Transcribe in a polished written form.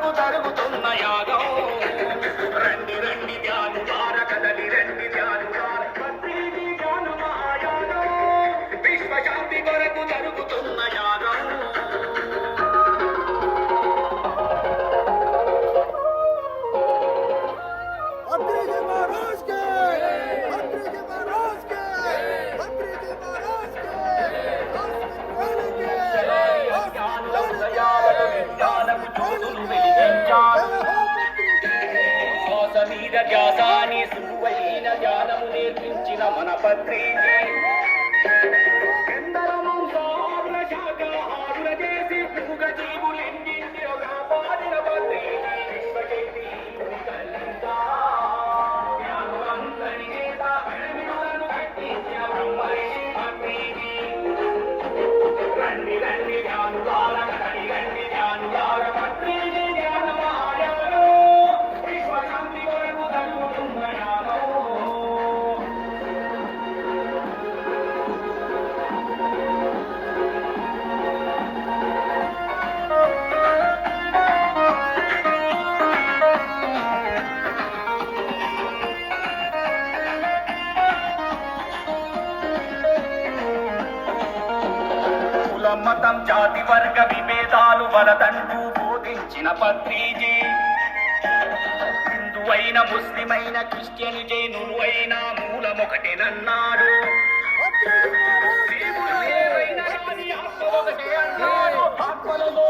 కొరకు జరుగుతున్న యాగం. రండి రండి ధ్యానులార కదలి రండి ధ్యానులార పత్రిజీ ధ్యాన మహాయాగం. విశ్వశాంతి కొరకు జరుగుతున్న యాగం. శ్వాస మీద ధ్యాసాన్ని సులువైన ధ్యానము నేర్పించిన మన పత్రిజీ. ఎందరో మాంసాహారుల శాకాహారుల చేసి మూగజీవులెన్నింటినో కాపాడిన పత్రిజీ. విశ్వశక్తి కలితా జ్ఞానవంతుని చేత పిరమిడులను కట్టించిన బ్రహ్మర్షి పత్రిజీ. రండి రండి ధ్యానులార కదలి రండి ధ్యానులార పత్రిజీ ధ్యాన మహాయాగం. విశ్వశాంతి కొరకు జరుగుతున్న యాగం. కులం మతం జాతి వర్గ విభేదాలు వలదంటూ బోధించిన పత్రిజీ. హిందువైన ముస్లిమైన క్రిస్టియన్ జైనులు అయినా మూలమొకటేనన్నాడు. దేవుడు వేరైనా కానీ ఆత్మ ఒకటే అన్నాడు. ఆత్మలలో